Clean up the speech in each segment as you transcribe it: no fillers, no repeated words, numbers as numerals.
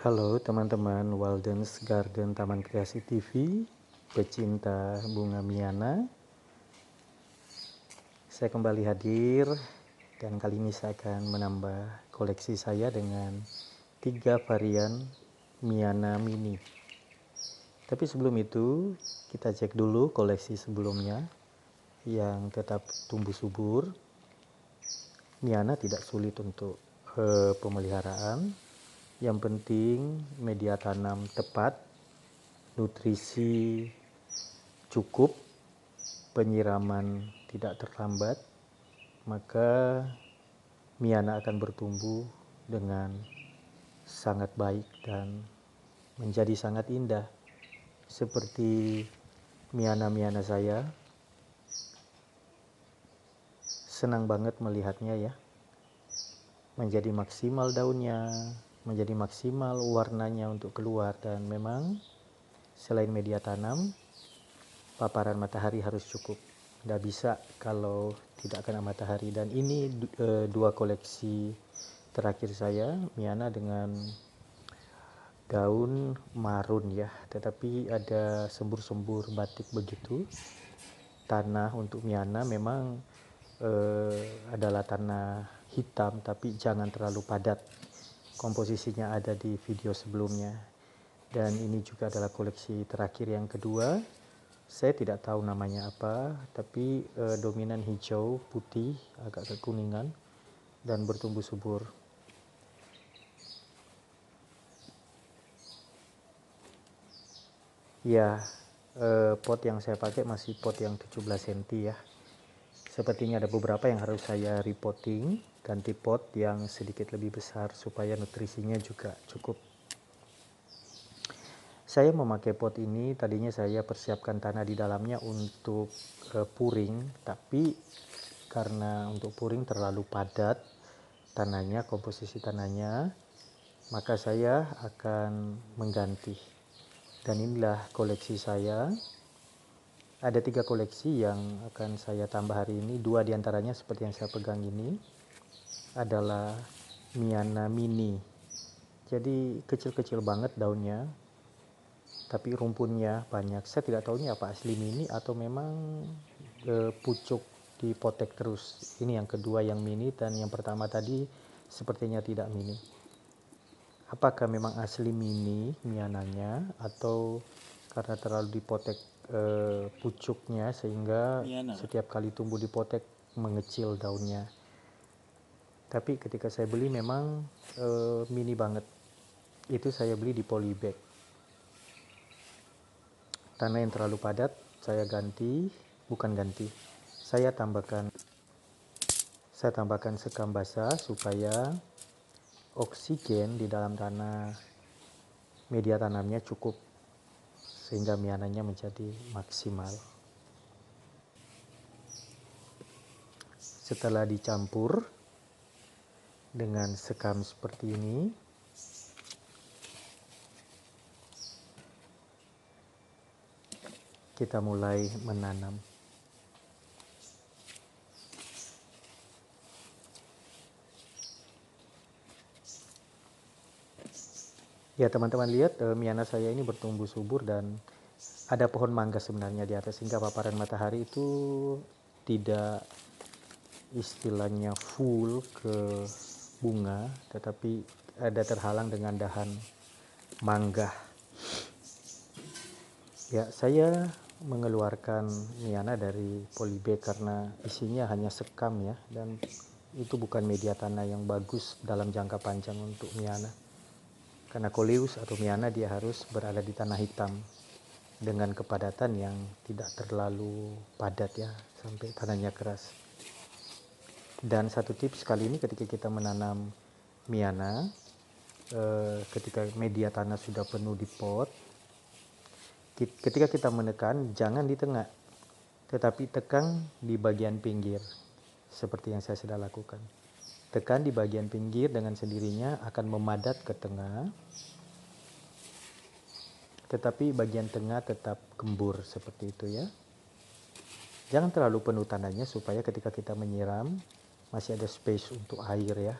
Halo teman-teman Walden's Garden Taman Kreasi TV, pecinta bunga Miana. Saya kembali hadir dan kali ini saya akan menambah koleksi saya dengan 3 varian Miana Mini. Tapi sebelum itu kita cek dulu koleksi sebelumnya yang tetap tumbuh subur. Miana tidak sulit untuk pemeliharaan. Yang penting media tanam tepat, nutrisi cukup, penyiraman tidak terlambat, maka Miana akan bertumbuh dengan sangat baik dan menjadi sangat indah. Seperti Miana-Miana saya, senang banget melihatnya ya. Menjadi maksimal daunnya, menjadi maksimal warnanya untuk keluar, dan memang selain media tanam, paparan matahari harus cukup. Nggak bisa kalau tidak kena matahari. Dan ini 2 koleksi terakhir saya, Miana dengan daun marun ya, tetapi ada sembur-sembur batik begitu. Tanah untuk Miana memang adalah tanah hitam, tapi jangan terlalu padat. Komposisinya ada di video sebelumnya. Dan ini juga adalah koleksi terakhir yang kedua. Saya tidak tahu namanya apa, tapi dominan hijau, putih, agak kekuningan, dan bertumbuh subur. Ya, pot yang saya pakai masih pot yang 17 cm ya. Sepertinya ada beberapa yang harus saya repotting, ganti pot yang sedikit lebih besar supaya nutrisinya juga cukup. Saya memakai pot ini, tadinya saya persiapkan tanah di dalamnya untuk puring, tapi karena untuk puring terlalu padat tanahnya, komposisi tanahnya, maka saya akan mengganti. Dan inilah koleksi saya. Ada 3 koleksi yang akan saya tambah hari ini. 2 diantaranya seperti yang saya pegang ini adalah Miana Mini. Jadi kecil-kecil banget daunnya, tapi rumpunnya banyak. Saya tidak tahu ini apa asli mini atau memang pucuk dipotek terus. Ini yang kedua yang mini, dan yang pertama tadi sepertinya tidak mini. Apakah memang asli mini Miananya atau karena terlalu dipotek pucuknya sehingga setiap kali tumbuh dipotek mengecil daunnya. Tapi ketika saya beli memang mini banget. Itu saya beli di polybag. Tanah yang terlalu padat saya tambahkan sekam basah supaya oksigen di dalam tanah, media tanamnya cukup sehingga miananya menjadi maksimal. Setelah dicampur dengan sekam seperti ini, kita mulai menanam. Ya teman-teman lihat, Miana saya ini bertumbuh subur dan ada pohon mangga sebenarnya di atas, sehingga paparan matahari itu tidak istilahnya full ke bunga, tetapi ada terhalang dengan dahan mangga. Ya, saya mengeluarkan Miana dari polybag karena isinya hanya sekam ya, dan itu bukan media tanah yang bagus dalam jangka panjang untuk Miana. Karena Coleus atau Miana dia harus berada di tanah hitam dengan kepadatan yang tidak terlalu padat ya, sampai tanahnya keras. Dan satu tips kali ini ketika kita menanam Miana, ketika media tanah sudah penuh di pot, ketika kita menekan jangan di tengah, tetapi tekan di bagian pinggir seperti yang saya sudah lakukan. Tekan di bagian pinggir, dengan sendirinya akan memadat ke tengah, tetapi bagian tengah tetap gembur seperti itu ya. Jangan terlalu penuh tanahnya supaya ketika kita menyiram masih ada space untuk air ya.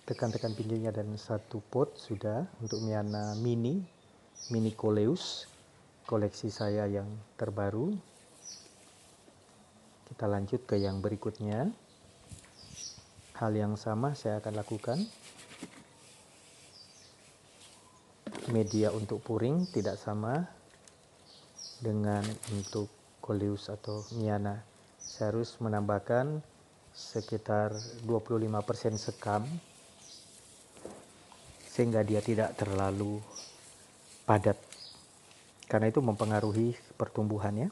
tekan-tekan pinggirnya, dan satu pot sudah untuk Miana mini coleus, koleksi saya yang terbaru. Kita lanjut ke yang berikutnya. Hal yang sama saya akan lakukan. Media untuk puring tidak sama dengan untuk coleus atau Miana. Saya harus menambahkan sekitar 25% sekam sehingga dia tidak terlalu padat, karena itu mempengaruhi pertumbuhannya.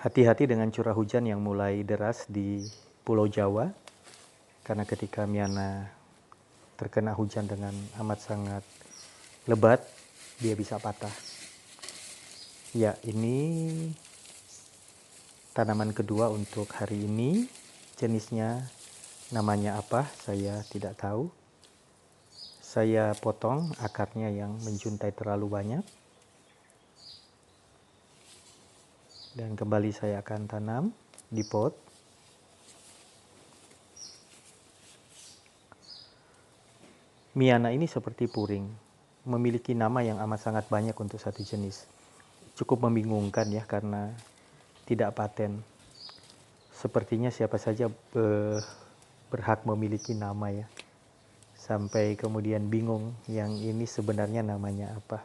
Hati-hati dengan curah hujan yang mulai deras di Pulau Jawa, karena ketika Miana terkena hujan dengan amat sangat lebat, dia bisa patah. Ya, ini tanaman kedua untuk hari ini. Jenisnya namanya apa, saya tidak tahu. Saya potong akarnya yang menjuntai terlalu banyak. Dan kembali saya akan tanam di pot. Miana ini seperti puring, memiliki nama yang amat sangat banyak untuk satu jenis. Cukup membingungkan ya, karena tidak paten. Sepertinya siapa saja berhak memiliki nama ya. Sampai kemudian bingung yang ini sebenarnya namanya apa.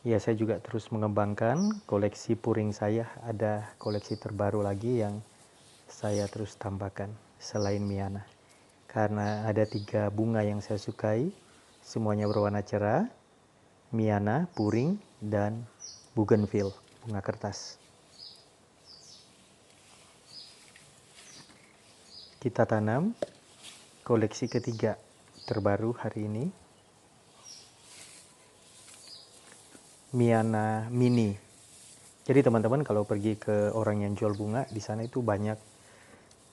Ya, saya juga terus mengembangkan koleksi puring saya. Ada koleksi terbaru lagi yang saya terus tambahkan selain Miana. Karena ada 3 bunga yang saya sukai, semuanya berwarna cerah: Miana, puring, dan bougainville, bunga kertas. Kita tanam koleksi ketiga terbaru hari ini, Miana mini. Jadi teman-teman kalau pergi ke orang yang jual bunga di sana itu banyak,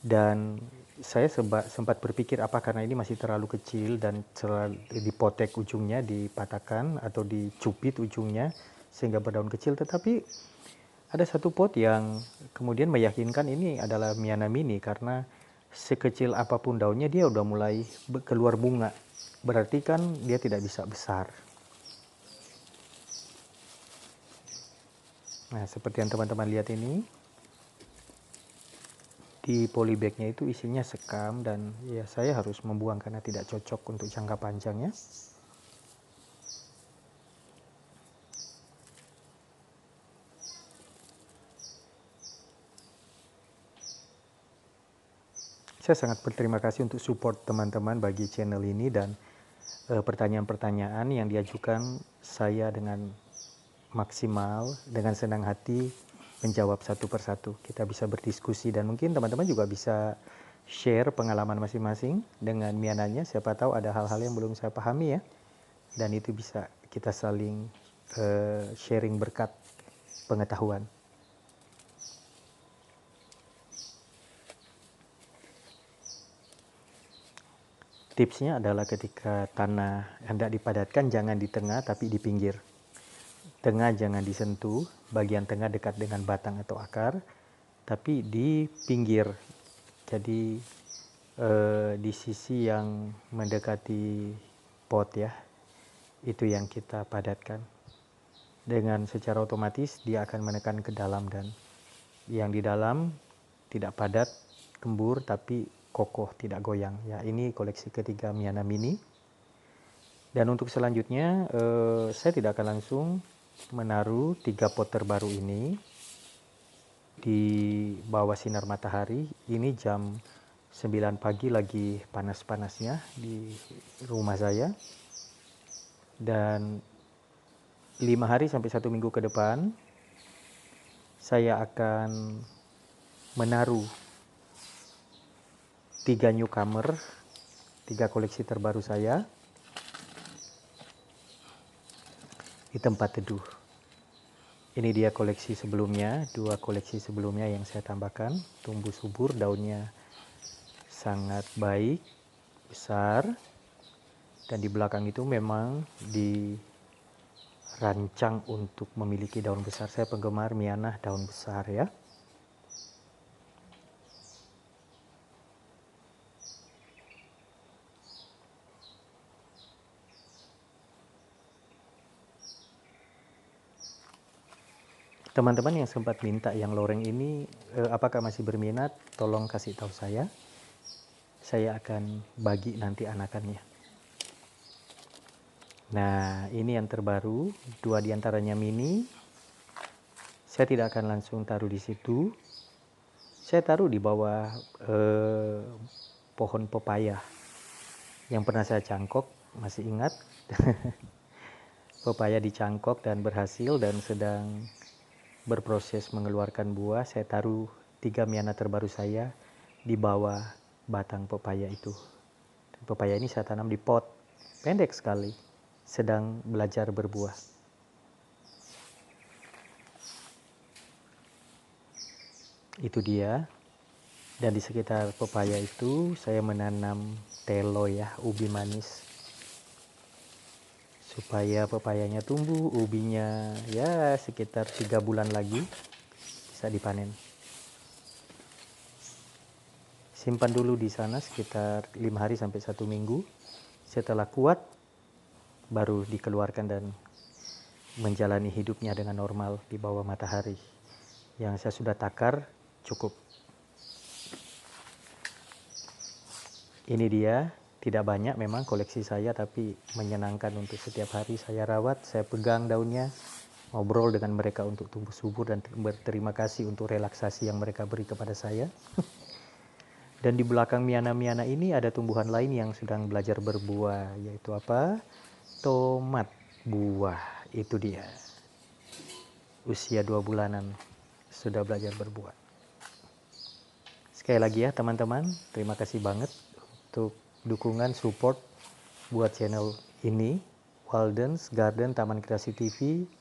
dan saya sempat berpikir apa karena ini masih terlalu kecil dan terlalu dipotek ujungnya, dipatahkan atau dicupit ujungnya sehingga berdaun kecil. Tetapi ada satu pot yang kemudian meyakinkan ini adalah Miana mini, karena sekecil apapun daunnya dia udah mulai keluar bunga. Berarti kan dia tidak bisa besar. Nah, seperti yang teman-teman lihat ini, di polybagnya itu isinya sekam, dan ya saya harus membuang karena tidak cocok untuk jangka panjangnya. Saya sangat berterima kasih untuk support teman-teman bagi channel ini, dan pertanyaan-pertanyaan yang diajukan saya dengan maksimal, dengan senang hati menjawab satu persatu. Kita bisa berdiskusi, dan mungkin teman-teman juga bisa share pengalaman masing-masing dengan Miananya. Siapa tahu ada hal-hal yang belum saya pahami ya, dan itu bisa kita saling sharing berkat pengetahuan. Tipsnya adalah ketika tanah hendak dipadatkan, jangan di tengah tapi di pinggir. Tengah jangan disentuh, bagian tengah dekat dengan batang atau akar, tapi di pinggir. Jadi di sisi yang mendekati pot ya, itu yang kita padatkan. Dengan secara otomatis dia akan menekan ke dalam, dan yang di dalam tidak padat, gembur, tapi kokoh, tidak goyang. Ya, ini koleksi ketiga Miana mini. Dan untuk selanjutnya saya tidak akan langsung menaruh 3 pot terbaru ini di bawah sinar matahari. Ini jam 9 pagi, lagi panas-panasnya di rumah saya. Dan 5 hari sampai 1 minggu ke depan saya akan menaruh 3 newcomer, 3 koleksi terbaru saya di tempat teduh. Ini dia koleksi sebelumnya, 2 koleksi sebelumnya yang saya tambahkan. Tumbuh subur, daunnya sangat baik, besar. Dan di belakang itu memang dirancang untuk memiliki daun besar. Saya penggemar mianah daun besar ya. Teman-teman yang sempat minta yang loreng ini, apakah masih berminat? Tolong kasih tahu saya. Saya akan bagi nanti anakannya. Nah, ini yang terbaru, 2 diantaranya mini. Saya tidak akan langsung taruh di situ. Saya taruh di bawah pohon pepaya yang pernah saya cangkok, masih ingat? Pepaya dicangkok dan berhasil dan sedang berproses mengeluarkan buah. Saya taruh 3 miana terbaru saya di bawah batang pepaya itu. Pepaya ini saya tanam di pot, pendek sekali, sedang belajar berbuah. Itu dia. Dan di sekitar pepaya itu saya menanam telo ya, ubi manis. Supaya pepayanya tumbuh, ubinya ya sekitar 3 bulan lagi bisa dipanen. Simpan dulu di sana sekitar 5 hari sampai 1 minggu. Setelah kuat, baru dikeluarkan dan menjalani hidupnya dengan normal di bawah matahari. Yang saya sudah takar cukup. Ini dia, tidak banyak memang koleksi saya, tapi menyenangkan untuk setiap hari saya rawat, saya pegang daunnya, ngobrol dengan mereka untuk tumbuh subur dan berterima kasih untuk relaksasi yang mereka beri kepada saya. Dan di belakang miana-miana ini ada tumbuhan lain yang sedang belajar berbuah, yaitu apa? Tomat buah, itu dia. Usia 2 bulanan sudah belajar berbuah. Sekali lagi ya teman-teman, terima kasih banget untuk dukungan support buat channel ini, Walden's Garden Taman Kreasi TV.